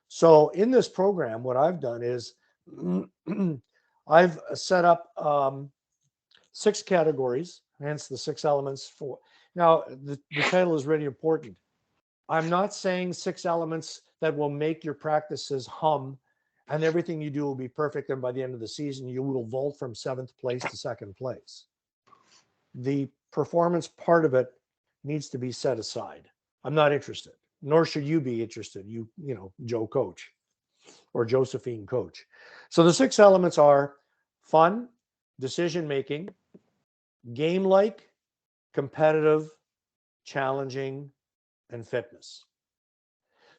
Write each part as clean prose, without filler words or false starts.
So in this program, what I've done is I've set up 6 categories, hence the 6 elements for. Now, the title is really important. I'm not saying 6 elements that will make your practices hum and everything you do will be perfect. And by the end of the season, you will vault from 7th place to 2nd place. The performance part of it needs to be set aside. I'm not interested, nor should you be interested, Joe Coach or Josephine Coach. So the 6 elements are fun, decision making, game like, competitive, challenging, and fitness.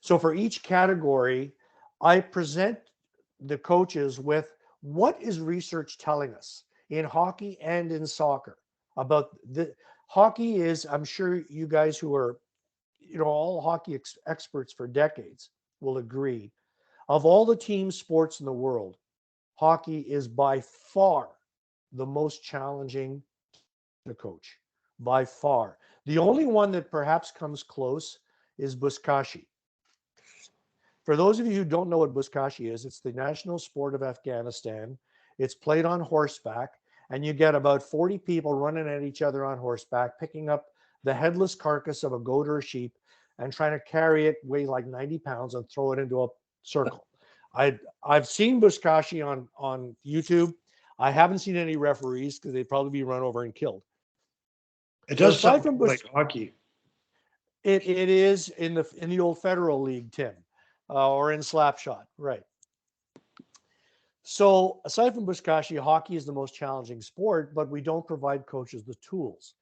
So for each category, I present the coaches with what is research telling us in hockey and in soccer about the hockey is, I'm sure you guys who are, all hockey experts for decades will agree. Of all the team sports in the world, hockey is by far the most challenging to coach. By far. The only one that perhaps comes close is Buskashi. For those of you who don't know what Buskashi is, it's the national sport of Afghanistan. It's played on horseback, and you get about 40 people running at each other on horseback, picking up the headless carcass of a goat or a sheep and trying to carry it, weigh like 90 pounds, and throw it into a circle. I've seen Buskashi on YouTube. I haven't seen any referees because they'd probably be run over and killed. It does sound like hockey. It is in the old Federal League, Tim, or in Slapshot, right? So aside from Buskashi, hockey is the most challenging sport, but we don't provide coaches the tools.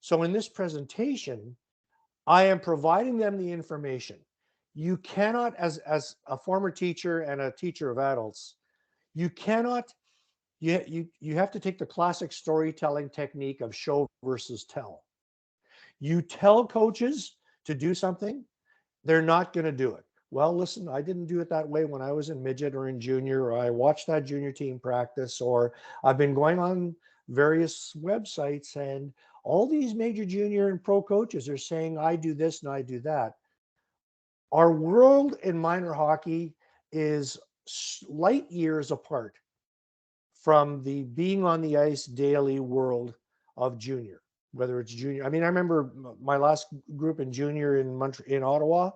So in this presentation, I am providing them the information. You cannot, as a former teacher and a teacher of adults, you cannot, you have to take the classic storytelling technique of show versus tell. You tell coaches to do something, they're not going to do it. Well, listen, I didn't do it that way when I was in midget or in junior, or I watched that junior team practice, or I've been going on various websites and all these major junior and pro coaches are saying, I do this and I do that. Our world in minor hockey is light years apart from the being on the ice daily world of junior, whether it's junior. I mean, I remember my last group in junior in Ottawa,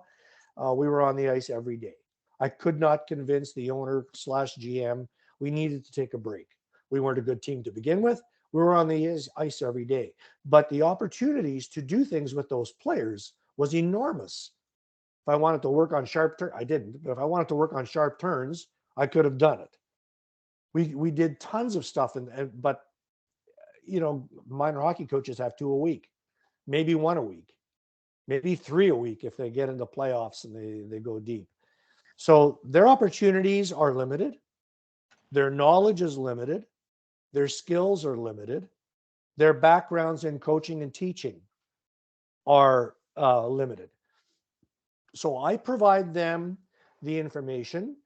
we were on the ice every day. I could not convince the owner / GM we needed to take a break. We weren't a good team to begin with. We were on the ice every day. But the opportunities to do things with those players was enormous. If I wanted to work on sharp turns, I didn't. But if I wanted to work on sharp turns, I could have done it. We did tons of stuff, but minor hockey coaches have 2 a week, maybe 1 a week, maybe 3 a week if they get into playoffs and they go deep. So their opportunities are limited. Their knowledge is limited. Their skills are limited. Their backgrounds in coaching and teaching are limited. So I provide them the information,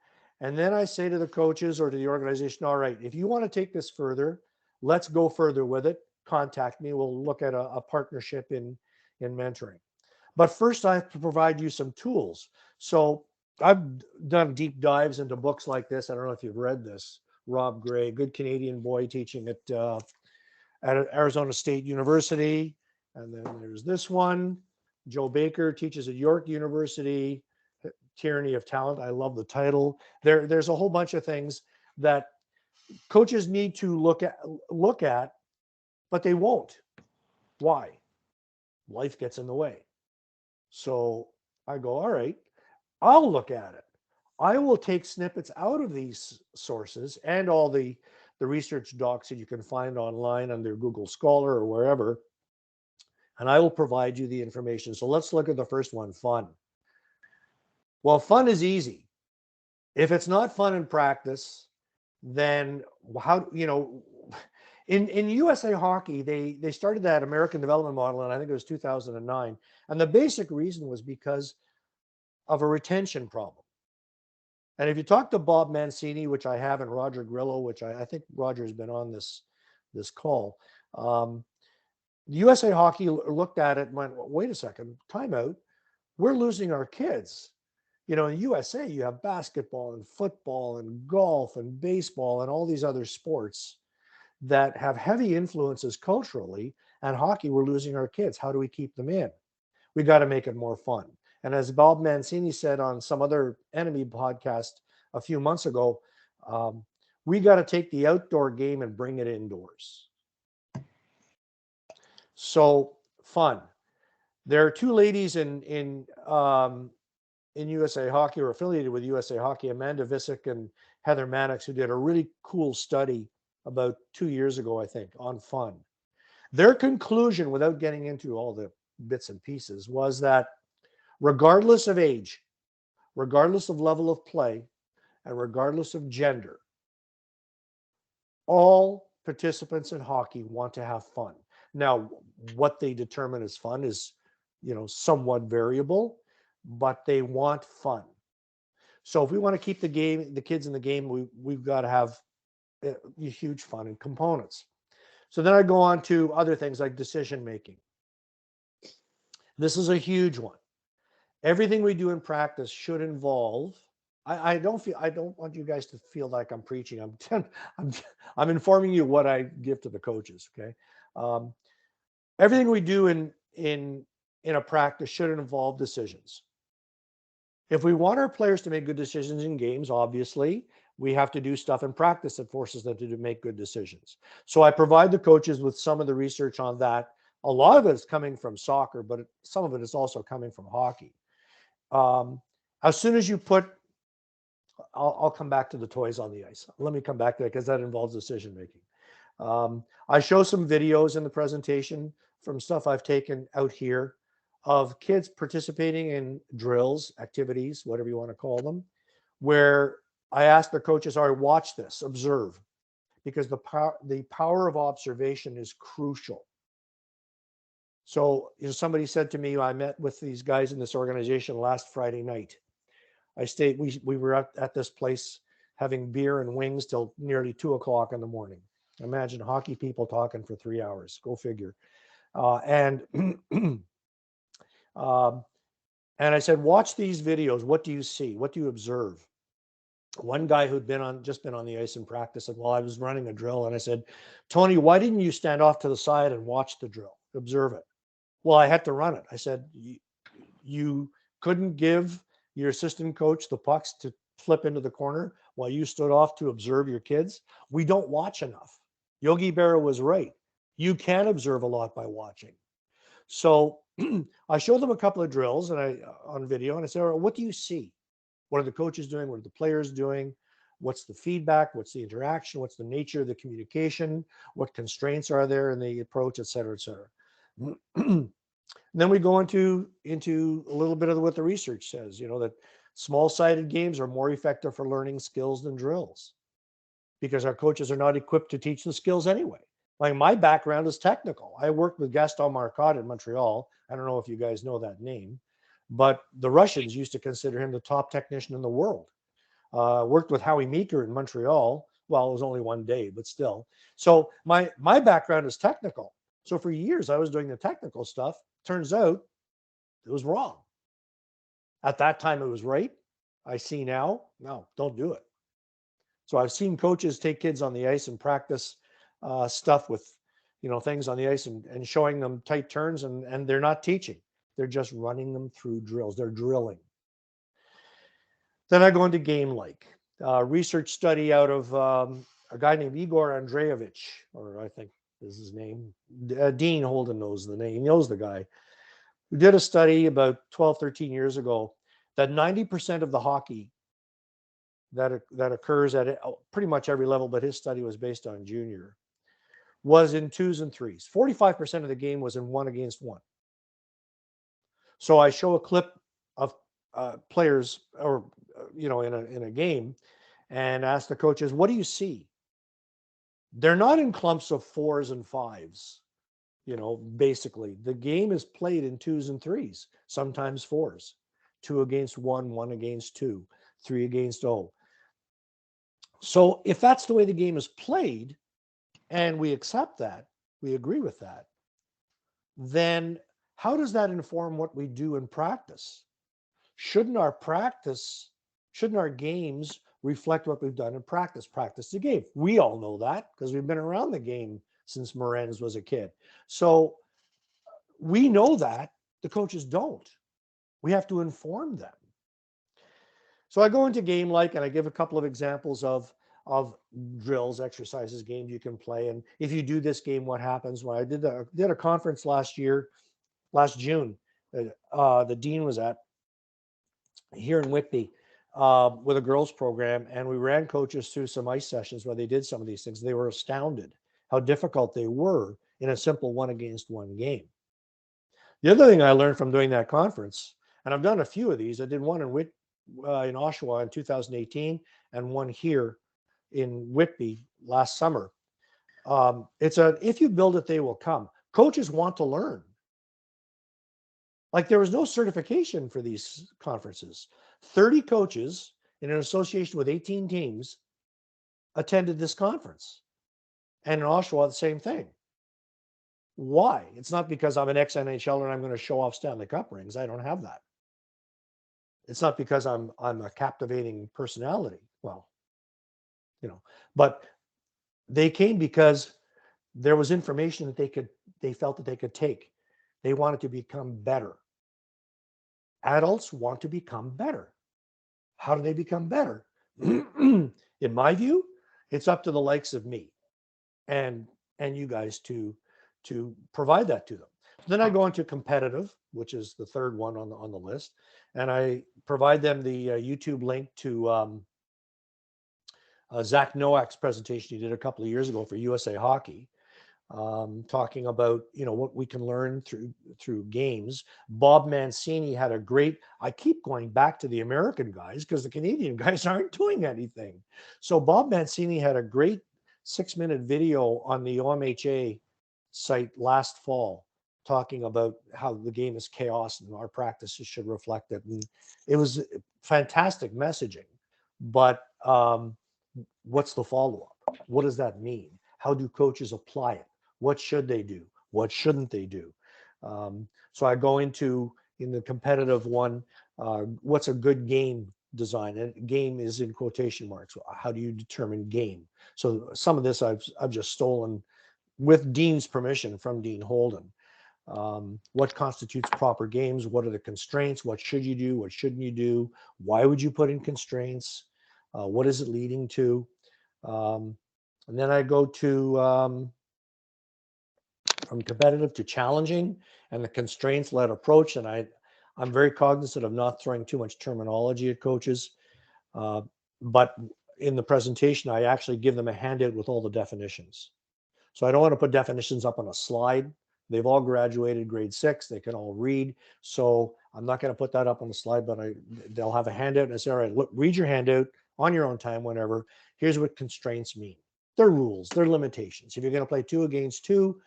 and then I say to the coaches or to the organization, all right, if you want to take this further, let's go further with it. Contact me. We'll look at a partnership in mentoring. But first, I have to provide you some tools. So I've done deep dives into books like this. I don't know if you've read this. Rob Gray, good Canadian boy teaching at Arizona State University. And then there's this one. Joe Baker teaches at York University, Tyranny of Talent. I love the title. There's a whole bunch of things that coaches need to look at, but they won't. Why? Life gets in the way. So I go, all right, I'll look at it. I will take snippets out of these sources and all the research docs that you can find online under Google Scholar or wherever, and I will provide you the information. So let's look at the first one, fun. Well, fun is easy. If it's not fun in practice, then how, in USA Hockey, they started that American development model, and I think it was 2009. And the basic reason was because of a retention problem. And if you talk to Bob Mancini, which I have, and Roger Grillo, which I think Roger has been on this call, USA Hockey looked at it and went, wait a second, time out. We're losing our kids. You know, in the USA, you have basketball and football and golf and baseball and all these other sports that have heavy influences culturally. And hockey, we're losing our kids. How do we keep them in? We got to make it more fun. And as Bob Mancini said on some other Enemy podcast a few months ago, we got to take the outdoor game and bring it indoors. So fun. There are two ladies in USA Hockey, or affiliated with USA Hockey, Amanda Visick and Heather Mannix, who did a really cool study about 2 years ago, I think, on fun. Their conclusion, without getting into all the bits and pieces, was that regardless of age, regardless of level of play, and regardless of gender, all participants in hockey want to have fun. Now, what they determine as fun is, somewhat variable, but they want fun. So if we want to keep the kids in the game, we've got to have huge fun and components. So then I go on to other things like decision making. This is a huge one. Everything we do in practice should involve. I don't want you guys to feel like I'm preaching. I'm informing you what I give to the coaches. Okay, everything we do in a practice should involve decisions. If we want our players to make good decisions in games, obviously, we have to do stuff in practice that forces them to make good decisions. So I provide the coaches with some of the research on that. A lot of it is coming from soccer, but some of it is also coming from hockey. As soon as you I'll come back to the toys on the ice. Let me come back to that because that involves decision making. I show some videos in the presentation from stuff I've taken out here of kids participating in drills, activities, whatever you want to call them, where I ask the coaches, all right, watch this, observe, because the power of observation is crucial. So, somebody said to me, I met with these guys in this organization last Friday night. We were at this place having beer and wings till nearly 2:00 in the morning. Imagine hockey people talking for 3 hours. Go figure. And I said, watch these videos. What do you see? What do you observe? One guy who'd just been on the ice in practice said, well, I was running a drill. And I said, Tony, why didn't you stand off to the side and watch the drill? Observe it. Well, I had to run it. I said, you couldn't give your assistant coach the pucks to flip into the corner while you stood off to observe your kids? We don't watch enough. Yogi Berra was right. You can observe a lot by watching. So I showed them a couple of drills on video, and I said, all right, what do you see? What are the coaches doing? What are the players doing? What's the feedback? What's the interaction? What's the nature of the communication? What constraints are there in the approach, et cetera, et cetera. Then we go into a little bit of what the research says, that small-sided games are more effective for learning skills than drills because our coaches are not equipped to teach the skills anyway. Like my background is technical. I worked with Gaston Marcotte in Montreal. I don't know if you guys know that name, but the Russians used to consider him the top technician in the world. Worked with Howie Meeker in Montreal. Well, it was only one day, but still. So my background is technical. So for years, I was doing the technical stuff. Turns out it was wrong. At that time, it was right. I see now, no, don't do it. So I've seen coaches take kids on the ice and practice stuff with, things on the ice and showing them tight turns, and they're not teaching. They're just running them through drills. They're drilling. Then I go into game-like. Research study out of a guy named Igor Andreevich, or I think is his name. Dean Holden knows the name. He knows the guy. Who did a study about 12, 13 years ago that 90% of the hockey that occurs at pretty much every level, but his study was based on junior, was in 2s and 3s. 45% of the game was in 1-against-1. So I show a clip of players, or in a game, and ask the coaches, what do you see? They're not in clumps of 4s and 5s. Basically, the game is played in 2s and 3s, sometimes 4s, 2-against-1, 1-against-2, 3-against-0. So if that's the way the game is played, and we accept that, we agree with that, then how does that inform what we do in practice? shouldn't our games reflect what we've done in practice? Practice the game. We all know that because we've been around the game since Morenz was a kid. So we know that. The coaches don't. We have to inform them. So I go into game like, and I give a couple of examples of drills, exercises, games you can play. And if you do this game, what happens? When I did a conference last June, the dean was at here in Whitby with a girls program, and we ran coaches through some ice sessions where they did some of these things. They were astounded how difficult they were in a simple 1-against-1 game. The other thing I learned from doing that conference, and I've done a few of these. I did one in Oshawa in 2018 and one here in Whitby last summer. If you build it, they will come. Coaches want to learn. Like, there was no certification for these conferences. 30 coaches in an association with 18 teams attended this conference. And in Oshawa, the same thing. Why? It's not because I'm an ex-NHLer and I'm going to show off Stanley Cup rings. I don't have that. It's not because I'm a captivating personality. Well, but they came because there was information that they felt that they could take. They wanted to become better. Adults want to become better. How do they become better? In my view, it's up to the likes of me and you guys to provide that to them. Then I go into competitive, which is the third one on the list, and I provide them the YouTube link to Zach Nowak's presentation he did a couple of years ago for USA Hockey, talking about what we can learn through games. Bob Mancini had a great. I keep going back to the American guys because the Canadian guys aren't doing anything. So Bob Mancini had a great 6-minute video on the OMHA site last fall, talking about how the game is chaos and our practices should reflect it. And it was fantastic messaging. But what's the follow-up? What does that mean? How do coaches apply it? What should they do? What shouldn't they do? So I go into, in the competitive one, what's a good game design? And game is in quotation marks. How do you determine game? So some of this I've just stolen with Dean's permission from Dean Holden. What constitutes proper games? What are the constraints? What should you do? What shouldn't you do? Why would you put in constraints? What is it leading to? And then I go to from competitive to challenging and the constraints-led approach. And I'm very cognizant of not throwing too much terminology at coaches. But in the presentation, I actually give them a handout with all the definitions. So I don't want to put definitions up on a slide. They've all graduated grade 6. They can all read. So I'm not going to put that up on the slide, but they'll have a handout. And I say, all right, look, read your handout on your own time, whenever. Here's what constraints mean. They're rules. They're limitations. If you're going to play 2 against 2,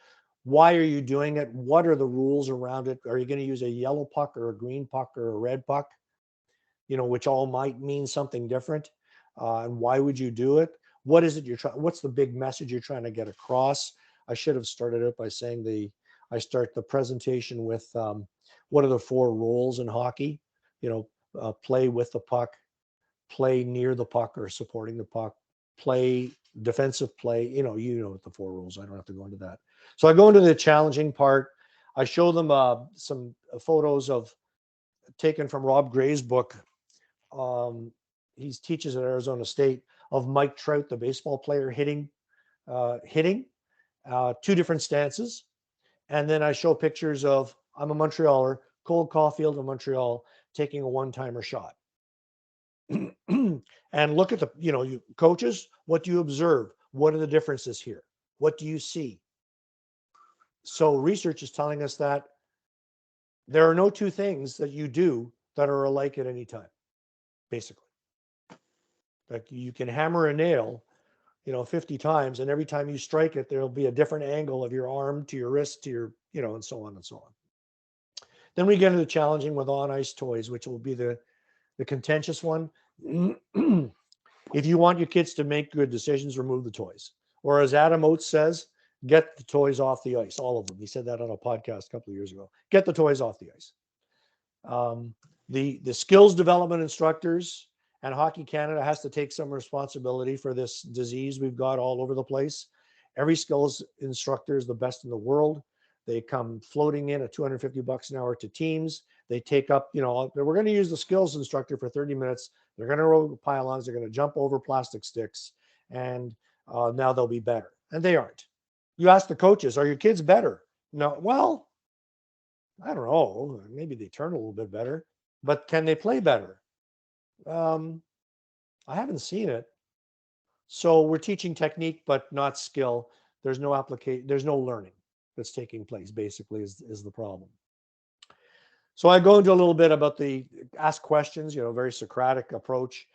why are you doing it? What are the rules around it? Are you going to use a yellow puck or a green puck or a red puck? Which all might mean something different. And why would you do it? What is it what's the big message you're trying to get across? I should have started it by saying I start the presentation with what are the 4 rules in hockey? Play with the puck, play near the puck or supporting the puck, play defensive play. What the 4 rules. I don't have to go into that. So I go into the challenging part. I show them some photos taken from Rob Gray's book. He teaches at Arizona State, of Mike Trout, the baseball player, hitting 2 different stances. And then I show pictures of, I'm a Montrealer, Cole Caulfield of Montreal, taking a one-timer shot. And look at you coaches, what do you observe? What are the differences here? What do you see? So research is telling us that there are no 2 things that you do that are alike at any time, basically. Like, you can hammer a nail, 50 times, and every time you strike it, there'll be a different angle of your arm to your wrist to your, and so on and so on. Then we get into challenging with on-ice toys, which will be the contentious one. If you want your kids to make good decisions, remove the toys. Or as Adam Oates says, get the toys off the ice, all of them. He said that on a podcast a couple of years ago. Get the toys off the ice. The skills development instructors and Hockey Canada has to take some responsibility for this disease we've got all over the place. Every skills instructor is the best in the world. They come floating in at $250 an hour to teams. They take up, we're going to use the skills instructor for 30 minutes. They're going to roll pylons. They're going to jump over plastic sticks. And now they'll be better. And they aren't. You ask the coaches, are your kids better? No. Well, I don't know. Maybe they turn a little bit better. But can they play better? I haven't seen it. So we're teaching technique, but not skill. There's no application. There's no learning that's taking place, basically, is the problem. So I go into a little bit about the ask questions, very Socratic approach.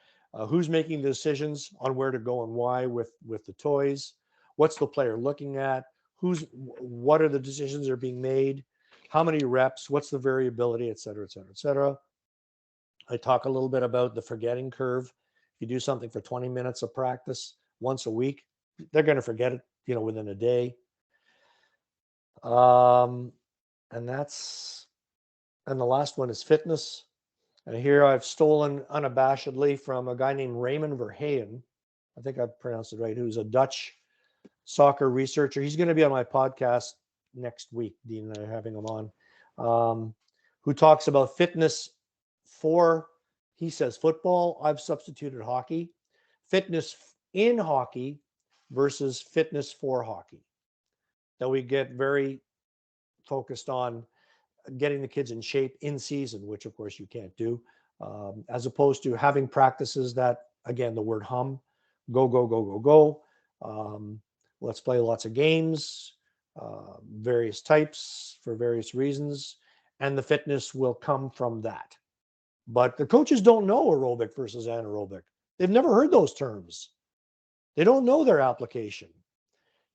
Who's making the decisions on where to go and why with the toys? What's the player looking at? What are the decisions that are being made? How many reps? What's the variability, et cetera, et cetera, et cetera. I talk a little bit about the forgetting curve. If you do something for 20 minutes of practice once a week, they're going to forget it, within a day. And the last one is fitness. And here I've stolen unabashedly from a guy named Raymond Verheyen. I think I pronounced it right, who's a Dutch soccer researcher. He's going to be on my podcast next week. Dean and I are having him on, who talks about fitness for, he says, football. I've substituted hockey. Fitness in hockey versus fitness for hockey. That we get very focused on getting the kids in shape in season, which of course you can't do, as opposed to having practices that, again, the word hum, go, go, go, go, go. Let's play lots of games, various types for various reasons, and the fitness will come from that. But the coaches don't know aerobic versus anaerobic. They've never heard those terms. They don't know their application.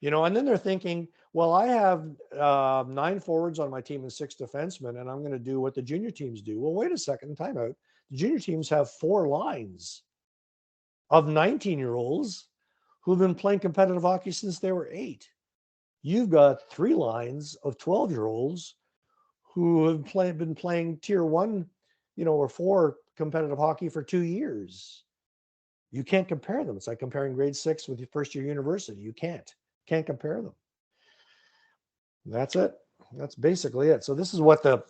And then they're thinking, well, I have 9 forwards on my team and 6 defensemen, and I'm going to do what the junior teams do. Well, wait a second, time out. The junior teams have 4 lines of 19-year-olds who've been playing competitive hockey since they were 8. You've got 3 lines of 12-year-olds who have been playing tier 1, or 4 competitive hockey for 2 years. You can't compare them. It's like comparing grade 6 with your first year university. You can't compare them. That's it. That's basically it. So this is what the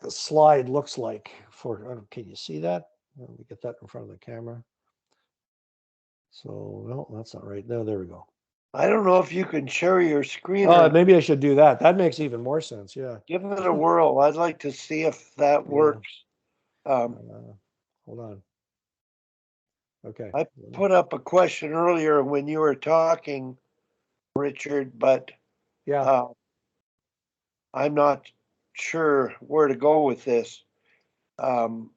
slide looks like for, can you see that? Let me get that in front of the camera. So, no, that's not right. No, there we go. I don't know if you can share your screen. Maybe I should do that. That makes even more sense. Yeah. Give it a whirl. I'd like to see if that works. Hold on. Okay. I put up a question earlier when you were talking, Richard, but yeah, I'm not sure where to go with this. But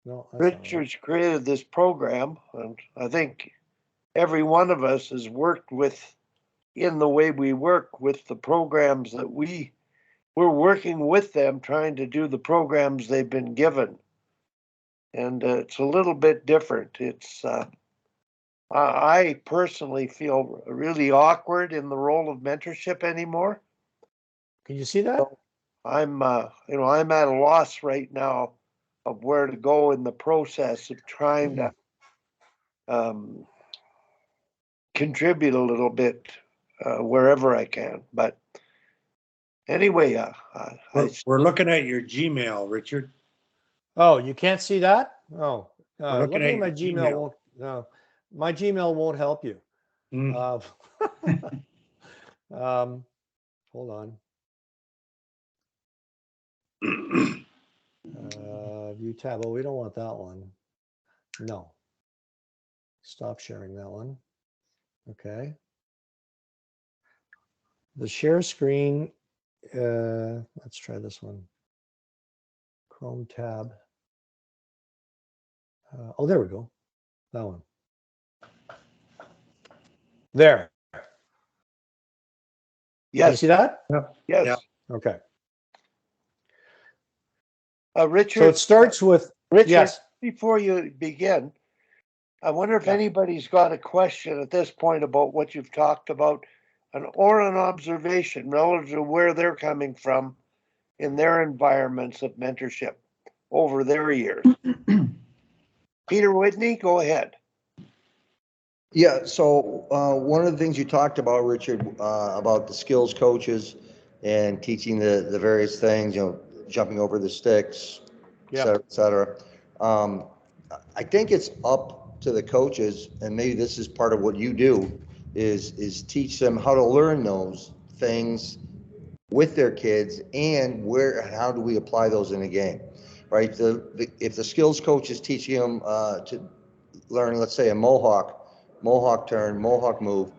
no, Richard's created this program, and I think every one of us has worked in the way we work with the programs that we're working with them, trying to do the programs they've been given. And it's a little bit different. It's I personally feel really awkward in the role of mentorship anymore. Can you see that? So I'm at a loss right now of where to go in the process of trying to contribute a little bit wherever I can. But anyway, we're looking at your Gmail, Richard. Oh, you can't see that? Oh, looking at my Gmail won't. No, my Gmail won't help you. Hold on. View tab. Oh, we don't want that one. No. Stop sharing that one. Okay. The share screen. Let's try this one. Chrome tab. Oh, there we go. That one. There. Yes. Can you see that? Yep. Yes. Yep. Okay. Richard. So it starts with Richard. Yes. Before you begin, I wonder if anybody's got a question at this point about what you've talked about. an observation relative to where they're coming from in their environments of mentorship over their years. Peter Whitney, go ahead. Yeah, so one of the things you talked about, Richard, about the skills coaches and teaching the various things, jumping over the sticks, et cetera. I think it's up to the coaches, and maybe this is part of what you do, is teach them how to learn those things with their kids, and how do we apply those in a game, right? If the skills coach is teaching them to learn, let's say, a Mohawk turn, Mohawk move,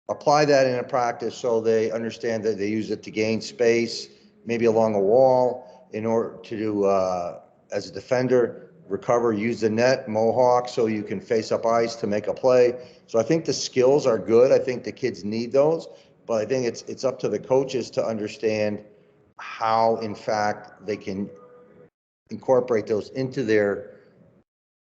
apply that in a practice so they understand that they use it to gain space, maybe along a wall, in order to do, as a defender, recover, use the net, Mohawk, so you can face up ice to make a play. So I think the skills are good. I think the kids need those, but I think it's up to the coaches to understand how, in fact, they can incorporate those into their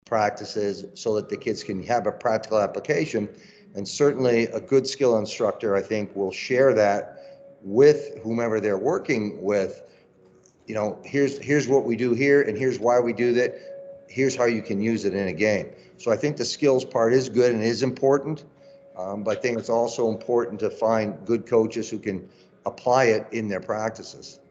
practices so that the kids can have a practical application. And certainly a good skill instructor, I think, will share that with whomever they're working with. Here's what we do here, and here's why we do that. Here's how you can use it in a game. So I think the skills part is good and is important, but I think it's also important to find good coaches who can apply it in their practices.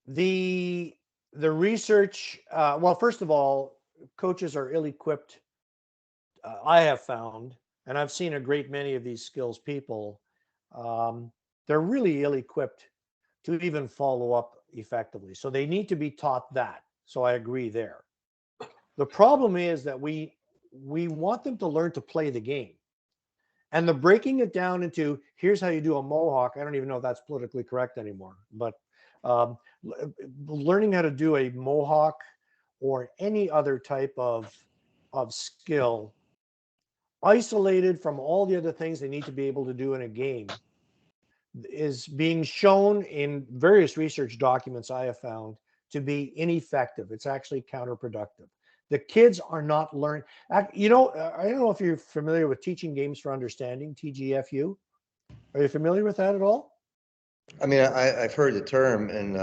The research, well, first of all, coaches are ill-equipped. I have found, and I've seen a great many of these skills people, they're really ill-equipped to even follow up effectively. So they need to be taught that. So I agree there. The problem is that we want them to learn to play the game. And the breaking it down into, here's how you do a Mohawk. I don't even know if that's politically correct anymore, but learning how to do a Mohawk or any other type of skill, isolated from all the other things they need to be able to do in a game, is being shown in various research documents I have found to be ineffective. It's actually counterproductive. The kids are not learning. I don't know if you're familiar with Teaching Games for Understanding, TGFU. Are you familiar with that at all? I mean, I've heard the term, and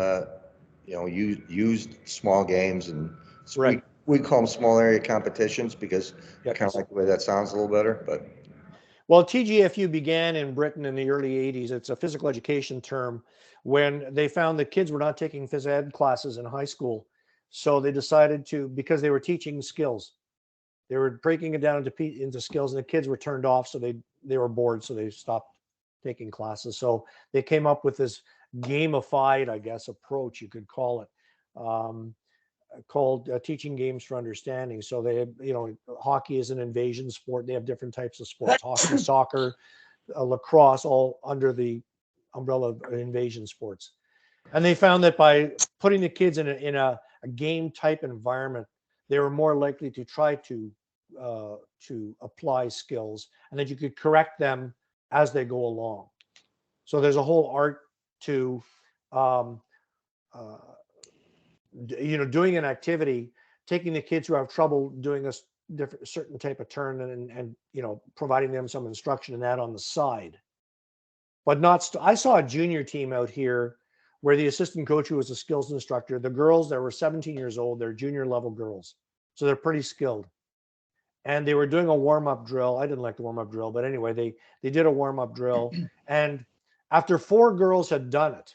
used small games, and right. we call them small area competitions because I kind of like the way that sounds a little better. But well, TGFU began in Britain in the early 80s. It's a physical education term when they found that kids were not taking phys ed classes in high school. So they decided to, because they were teaching skills, they were breaking it down into skills, and the kids were turned off. So they were bored. So they stopped taking classes. So they came up with this gamified, I guess, approach, you could call it, called Teaching Games for Understanding. So they, hockey is an invasion sport. They have different types of sports: hockey, soccer, lacrosse, all under the umbrella of invasion sports. And they found that by putting the kids in a game type environment, they were more likely to try to apply skills, and that you could correct them as they go along. So there's a whole art to doing an activity, taking the kids who have trouble doing a certain type of turn, and providing them some instruction in that on the side. But not I saw a junior team out here where the assistant coach, who was a skills instructor, the girls that were 17 years old, they're junior level girls, so they're pretty skilled, and they were doing a warm-up drill. I didn't like the warm-up drill, but anyway, they did a warm-up drill, and after 4 girls had done it,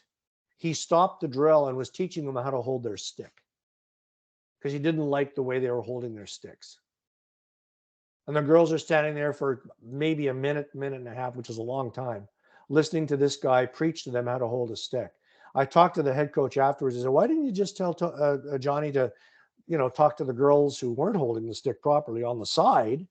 he stopped the drill and was teaching them how to hold their stick, because he didn't like the way they were holding their sticks. And the girls are standing there for maybe a minute and a half, which is a long time, listening to this guy preach to them how to hold a stick. I talked to the head coach afterwards. I said, why didn't you just tell Johnny to, talk to the girls who weren't holding the stick properly on the side,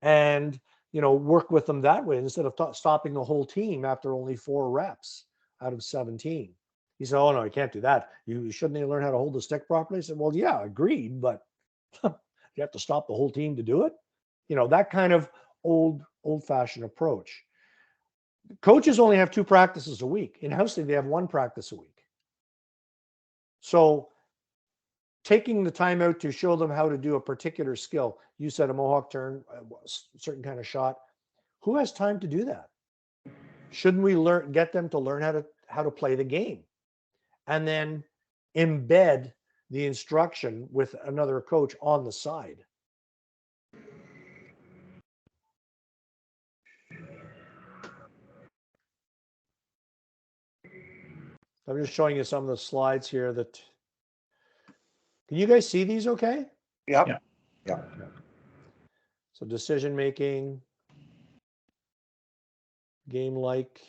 and, work with them that way, instead of stopping the whole team after only 4 reps out of 17. He said, oh no, you can't do that. Shouldn't they learn how to hold the stick properly? I said, well, yeah, agreed, but you have to stop the whole team to do it. That kind of old-fashioned approach. Coaches only have 2 practices a week. In house league, they have 1 practice a week. So taking the time out to show them how to do a particular skill. You said a Mohawk turn, a certain kind of shot. Who has time to do that? Shouldn't we get them to learn how to play the game, and then embed the instruction with another coach on the side? I'm just showing you some of the slides here that, can you guys see these okay? Yep. Yeah. Yeah. So decision making, game like.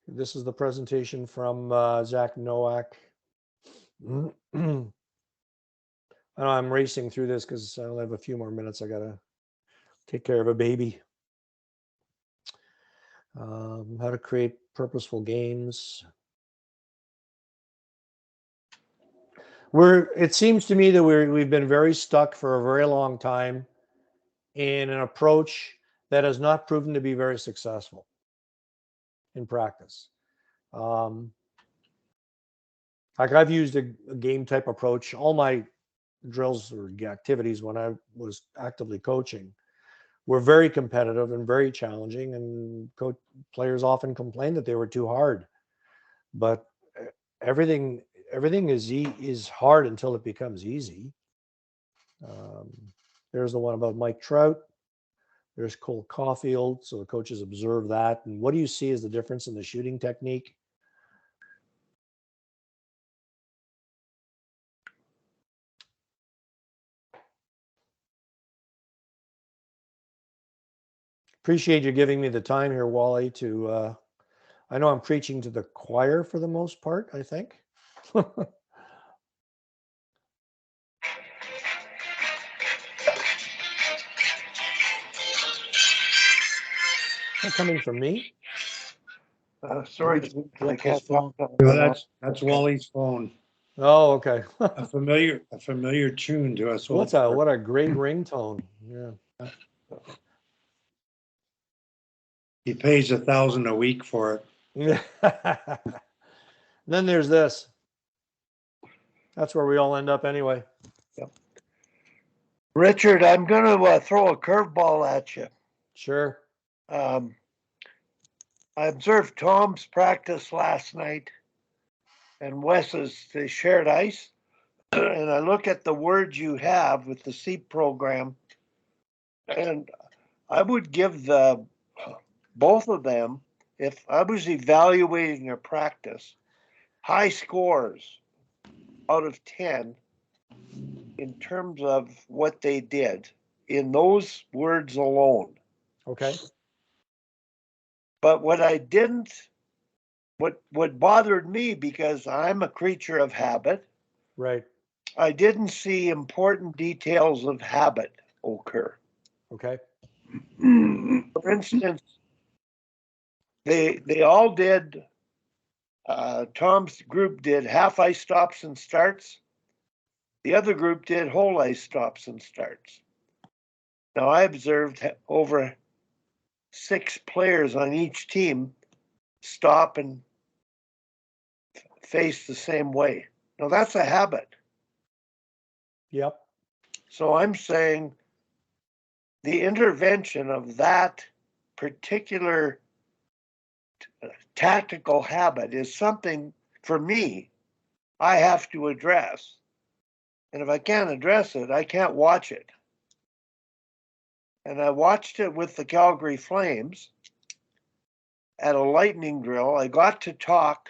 This is the presentation from Zach Nowak. I know I'm racing through this because I only have a few more minutes. I gotta take care of a baby. How to create purposeful games. It seems to me that we've been very stuck for a very long time in an approach that has not proven to be very successful in practice. Like I've used a game type approach. All my drills or activities when I was actively coaching were very competitive and very challenging, and players often complained that they were too hard. But everything is hard until it becomes easy. There's the one about Mike Trout. There's Cole Caulfield. So the coaches observe that. And what do you see as the difference in the shooting technique? Appreciate you giving me the time here, Wally, to I know I'm preaching to the choir for the most part, I think. Not coming from me. Sorry, I can't talk. No, that's Wally's phone. Oh, okay. A familiar tune to us. What a great ringtone. Yeah. He pays $1,000 a week for it. Then there's this. That's where we all end up anyway. Yep. Richard, I'm going to throw a curveball at you. Sure. I observed Tom's practice last night and Wes's. They shared ice. And I look at the words you have with the SEEP program, and I would give both of them, if I was evaluating their practice, high scores out of 10 in terms of what they did in those words alone. Okay. But what bothered me, because I'm a creature of habit, Right. I didn't see important details of habit occur. Okay. For instance, they all did, Tom's group did half ice stops and starts. The other group did whole ice stops and starts. Now I observed over 6 players on each team stop and face the same way. Now that's a habit. Yep. So I'm saying the intervention of that particular tactical habit is something, for me, I have to address. And if I can't address it, I can't watch it. And I watched it with the Calgary Flames at a lightning drill. I got to talk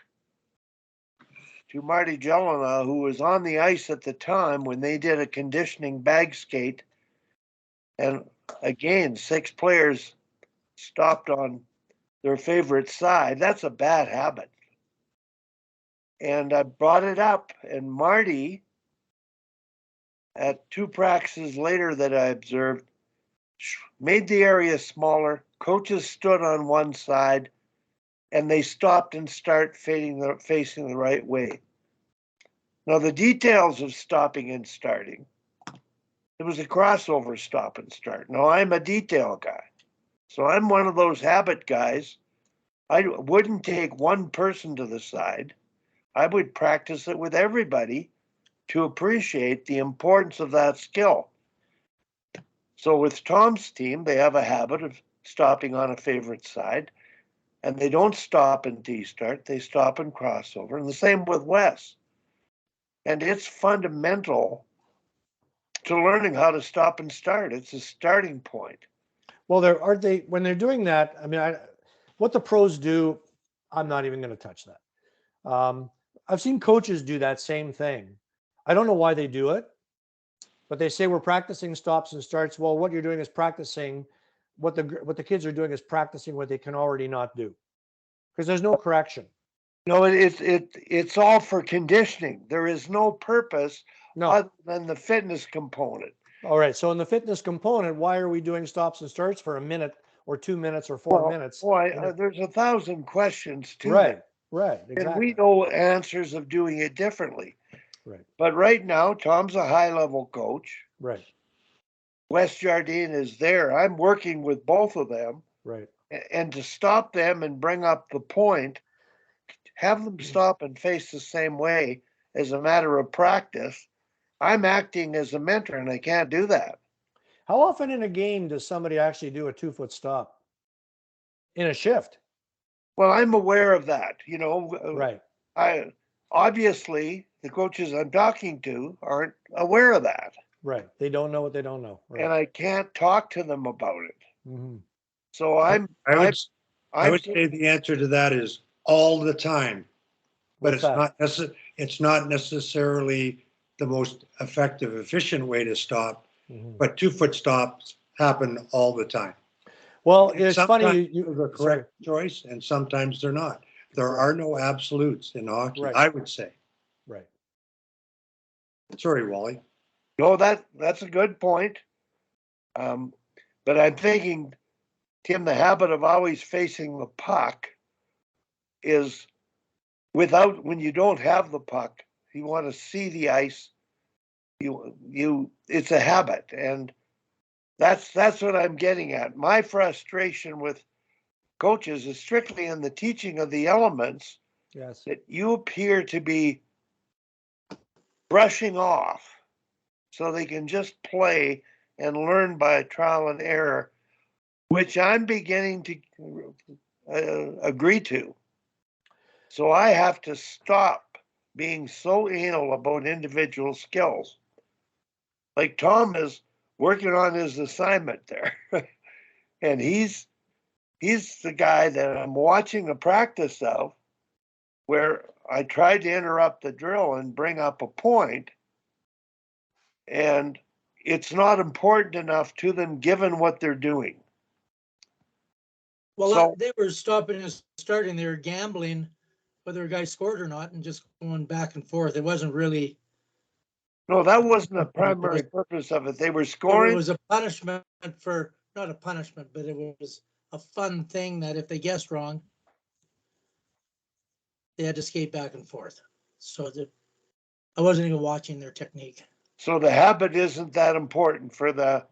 to Marty Jelena, who was on the ice at the time when they did a conditioning bag skate. And again, 6 players stopped on their favorite side. That's a bad habit. And I brought it up, and Marty, at 2 practices later that I observed, made the area smaller. Coaches stood on one side, and they stopped and start facing the right way. Now, the details of stopping and starting, it was a crossover stop and start. Now, I'm a detail guy, so I'm one of those habit guys. I wouldn't take one person to the side. I would practice it with everybody to appreciate the importance of that skill. So with Tom's team, they have a habit of stopping on a favorite side, and they don't stop in D-start, they stop in crossover, and the same with Wes. And it's fundamental to learning how to stop and start. It's a starting point. Well, aren't they, when they're doing that, I mean, what the pros do, I'm not even going to touch that. I've seen coaches do that same thing. I don't know why they do it, but they say we're practicing stops and starts. Well, what you're doing is practicing what the kids are doing is practicing what they can already not do, because there's no correction. No, it's all for conditioning. There is no purpose No. other than the fitness component. All right. So in the fitness component, why are we doing stops and starts for a minute or 2 minutes or 4 minutes? Boy, there's 1,000 questions to Right. that. Right. And Exactly. we know answers of doing it differently. Right. But right now, Tom's a high-level coach. Right. Wes Jardine is there. I'm working with both of them. Right. And to stop them and bring up the point, have them stop and face the same way as a matter of practice. I'm acting as a mentor, and I can't do that. How often in a game does somebody actually do a 2-foot stop in a shift? Well, I'm aware of that. Right. I obviously the coaches I'm talking to aren't aware of that. Right. They don't know what they don't know. Right. And I can't talk to them about it. Mm-hmm. So I would say the answer to that is all the time, but it's not necessarily the most effective, efficient way to stop. Mm-hmm. But 2-foot stops happen all the time. Well, And it's funny. They're the correct choice, and sometimes they're not. There are no absolutes in hockey, Right. I would say. Right. Sorry, Wally. No, that's a good point. But I'm thinking, Tim, the habit of always facing the puck is when you don't have the puck, you want to see the ice. It's a habit, and that's what I'm getting at. My frustration with coaches is strictly in the teaching of the elements. Yes. That you appear to be brushing off so they can just play and learn by trial and error, which I'm beginning to agree to. So I have to stop being so anal about individual skills. Like Tom is working on his assignment there. And he's the guy that I'm watching the practice of, where I tried to interrupt the drill and bring up a point, and it's not important enough to them given what they're doing. Well, they were stopping and starting. They were gambling whether a guy scored or not, and just going back and forth. It wasn't really. No, that wasn't the primary purpose of it. They were scoring. It was a punishment not a punishment, but it was a fun thing that if they guessed wrong, they had to skate back and forth. So I wasn't even watching their technique. So the habit isn't that important for the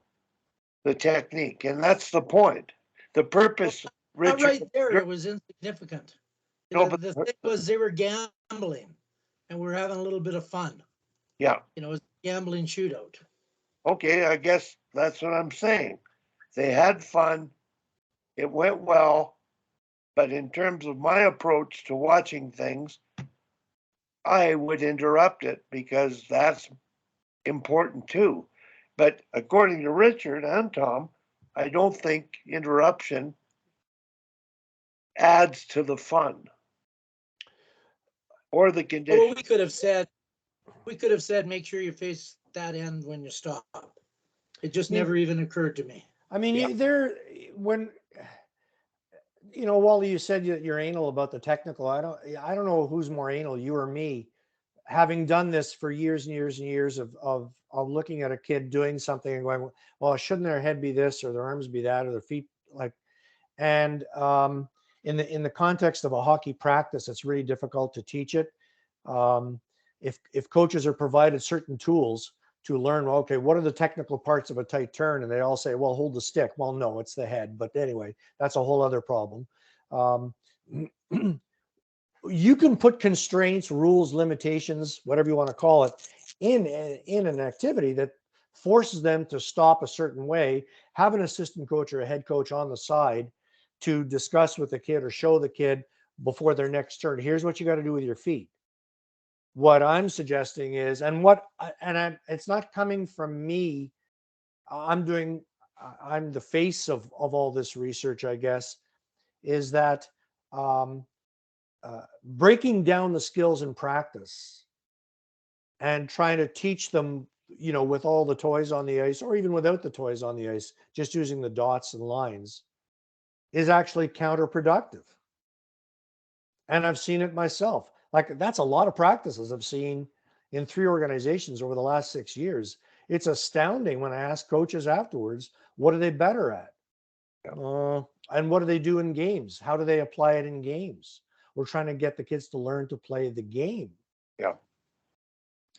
technique, and that's the point. The purpose, Richard. Right there, it was insignificant. No, but the thing was they were gambling, and we were having a little bit of fun. Yeah. It was a gambling shootout. Okay, I guess that's what I'm saying. They had fun. It went well. But in terms of my approach to watching things, I would interrupt it because that's important too. But according to Richard and Tom, I don't think interruption adds to the fun or the condition. Well, we could have said, make sure you face that end when you stop. It just never even occurred to me. I mean, Wally, you said you're anal about the technical. I don't know who's more anal, you or me, having done this for years and years and years of looking at a kid doing something and going, well, shouldn't their head be this or their arms be that or their feet like, and in the context of a hockey practice, it's really difficult to teach it. If coaches are provided certain tools to learn, well, okay, what are the technical parts of a tight turn? And they all say, well, hold the stick. Well, no, it's the head. But anyway, that's a whole other problem. You can put constraints, rules, limitations, whatever you want to call it, in an activity that forces them to stop a certain way, have an assistant coach or a head coach on the side to discuss with the kid or show the kid before their next turn, here's what you got to do with your feet. What I'm suggesting is, it's not coming from me. I'm the face of all this research, I guess, is that um, breaking down the skills in practice and trying to teach them, with all the toys on the ice or even without the toys on the ice, just using the dots and lines is actually counterproductive. And I've seen it myself. Like, that's a lot of practices I've seen in 3 organizations over the last 6 years. It's astounding when I ask coaches afterwards, what are they better at? And what do they do in games? How do they apply it in games? We're trying to get the kids to learn to play the game. Yeah.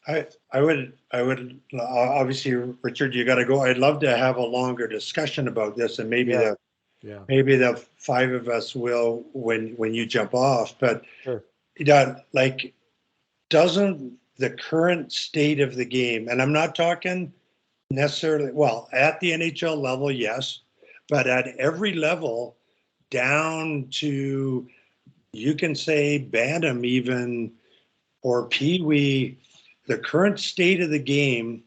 I would obviously, Richard, you got to go. I'd love to have a longer discussion about this, and maybe maybe the 5 of us will when you jump off. But sure. Like, doesn't the current state of the game, and I'm not talking necessarily, well, at the NHL level, yes, but at every level down to, you can say Bantam even, or Pee Wee, the current state of the game,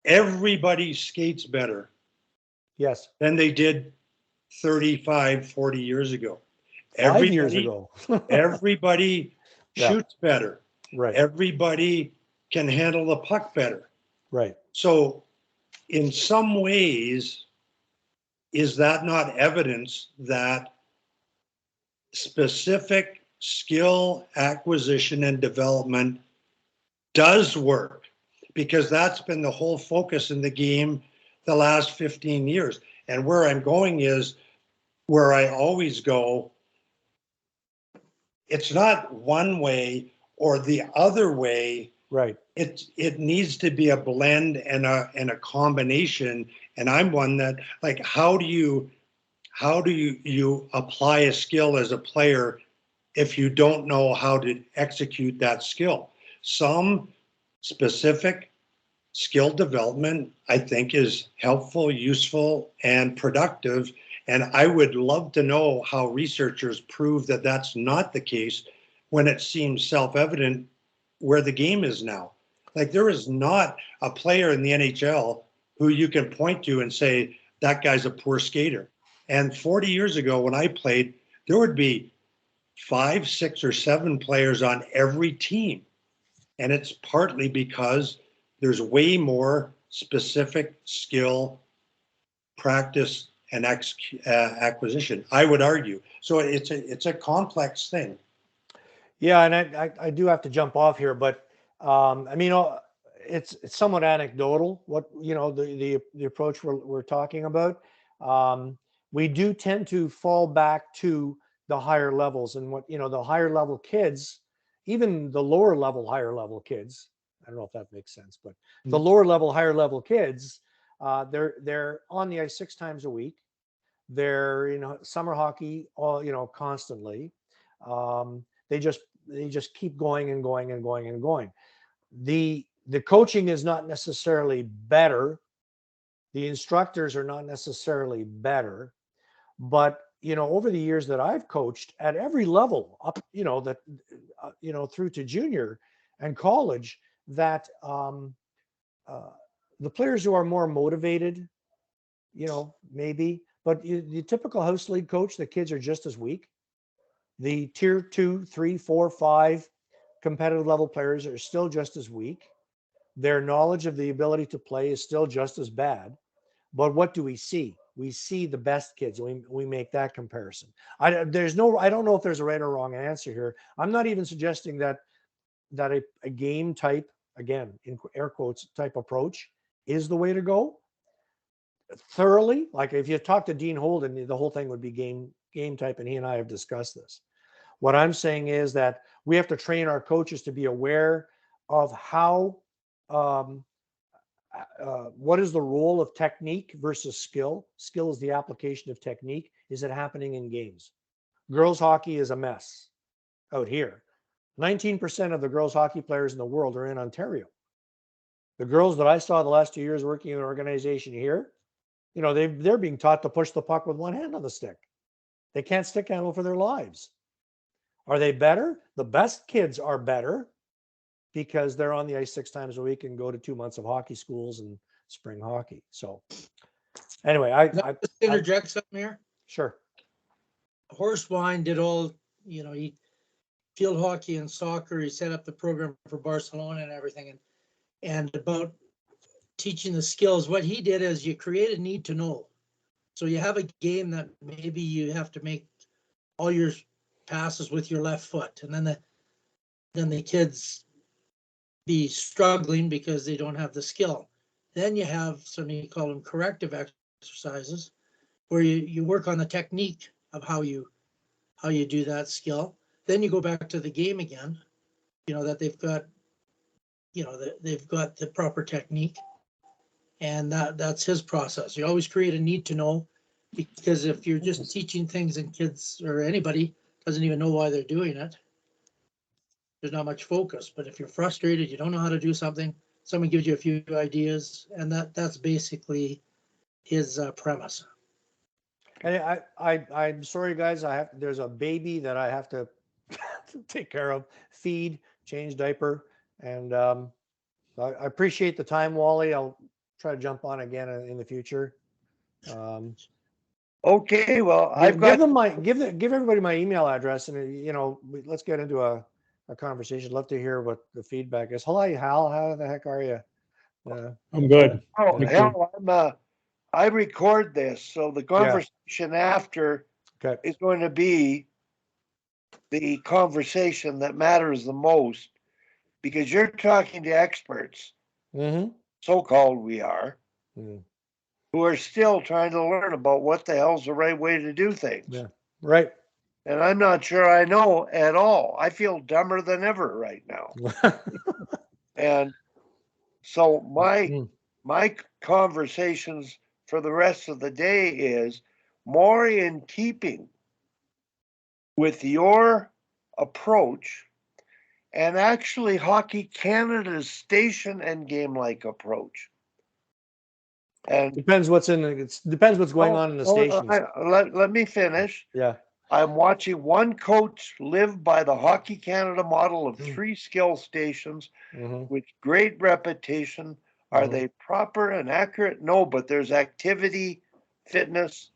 everybody skates better Yes. than they did 35, 40 years ago. 5 years ago. Everybody Yeah. shoots better. Right. Everybody can handle the puck better. Right. So in some ways, is that not evidence that specific skill acquisition and development does work? Because that's been the whole focus in the game the last 15 years. And where I'm going is where I always go. It's not one way or the other way. Right. It needs to be a blend and a combination. And I'm one that, like, how do you apply a skill as a player if you don't know how to execute that skill? Some specific skill development, I think, is helpful, useful, and productive. And I would love to know how researchers prove that that's not the case when it seems self-evident where the game is now. Like, there is not a player in the NHL who you can point to and say, that guy's a poor skater. And 40 years ago when I played, there would be 5, 6, or 7 players on every team. And it's partly because there's way more specific skill, practice, and acquisition, I would argue. So it's a complex thing. Yeah, and I do have to jump off here, but I mean, it's somewhat anecdotal what the approach we're talking about. We do tend to fall back to the higher levels, and what the higher level kids, even the lower level higher level kids. I don't know if that makes sense, but the lower level higher level kids, they're on the ice 6 times a week. They're in summer hockey all constantly. They just keep going and going and going and going. The coaching is not necessarily better. The instructors are not necessarily better, but over the years that I've coached at every level up, through to junior and college, that the players who are more motivated, maybe, but the typical house league coach, the kids are just as weak. The tier 2, 3, 4, 5 competitive level players are still just as weak. Their knowledge of the ability to play is still just as bad. But what do we see? We see the best kids. We make that comparison. I don't know if there's a right or wrong answer here. I'm not even suggesting that a game type, again, in air quotes, type approach is the way to go. Thoroughly, like if you talk to Dean Holden, the whole thing would be game type, and he and I have discussed this. What I'm saying is that we have to train our coaches to be aware of how, what is the role of technique versus skill. Skill is the application of technique. Is it happening in games? Girls hockey is a mess out here. 19% of the girls hockey players in the world are in Ontario. The girls that I saw the last 2 years working in an organization here, they're being taught to push the puck with one hand on the stick. They can't stick handle for their lives. Are they better? The best kids are better because they're on the ice 6 times a week and go to 2 months of hockey schools and spring hockey. So anyway, Can I just interject something here? Sure. Horsewine did all, he field hockey and soccer. He set up the program for Barcelona and everything. And about teaching the skills, what he did is you create a need to know. So you have a game that maybe you have to make all your passes with your left foot, and then the kids be struggling because they don't have the skill. Then you have something, you call them corrective exercises, where you work on the technique of how you do that skill. Then you go back to the game again, that they've got the proper technique, and that's his process. You always create a need to know, because if you're just teaching things and kids or anybody doesn't even know why they're doing it, there's not much focus. But if you're frustrated, you don't know how to do something, someone gives you a few ideas, and that's basically his premise. And I'm sorry, guys. There's a baby that I have to take care of, feed, change diaper, and I appreciate the time, Wally. I'll try to jump on again in the future. Okay, well, give everybody my email address, and let's get into a conversation. Love to hear what the feedback is. Hello, Hal. How the heck are you? I'm good. Oh, hell, I record this, so the conversation after is going to be the conversation that matters the most, because you're talking to experts, so-called we are, who are still trying to learn about what the hell's the right way to do things. Yeah, right. And I'm not sure I know at all. I feel dumber than ever right now. And so my conversations for the rest of the day is more in keeping with your approach and actually Hockey Canada's station and game-like approach. And depends what's going on in the stations. Let me finish. Yeah. I'm watching one coach live by the Hockey Canada model of 3 skill stations with great reputation. Are they proper and accurate? No, but there's activity, fitness.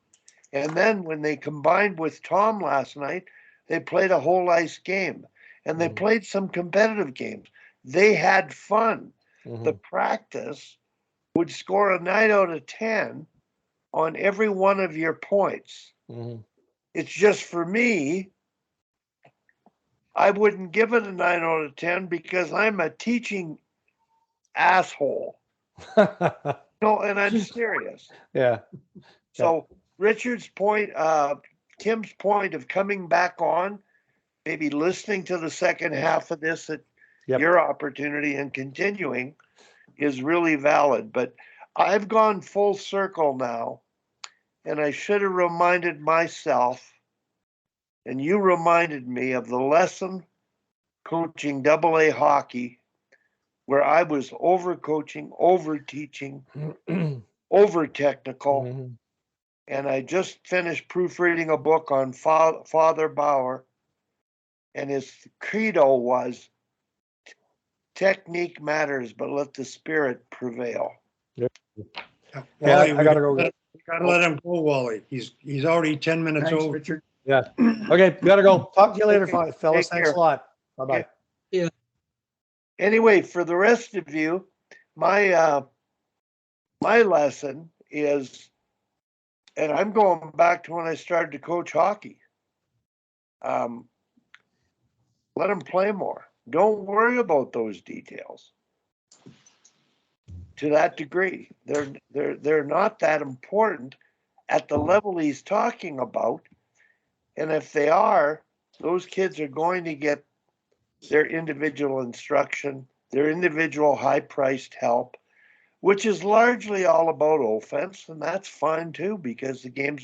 And then when they combined with Tom last night, they played a whole ice game, and they played some competitive games. They had fun. The practice would score a 9 out of 10 on every one of your points. It's just, for me, I wouldn't give it a 9 out of 10 because I'm a teaching asshole. No, and I'm serious. Yeah. So Richard's point, Tim's point of coming back on, maybe listening to the second half of this at your opportunity and continuing, is really valid. But I've gone full circle now, and I should have reminded myself, and you reminded me of the lesson coaching AA hockey, where I was over-coaching, over-teaching, over-technical. And I just finished proofreading a book on Father Bauer, and his credo was, technique matters, but let the spirit prevail. Wally, I gotta go. Gotta let him go, Wally. He's already 10 minutes Thanks, over. Richard. Yeah. Okay, gotta go. Talk to you later, fellas. Thanks a lot. Bye-bye. Yeah. Anyway, for the rest of you, my lesson is, and I'm going back to when I started to coach hockey. Let them play more. Don't worry about those details. To that degree, they're not that important at the level he's talking about. And if they are, those kids are going to get their individual instruction, their individual high-priced help, which is largely all about offense, and that's fine too, because the game's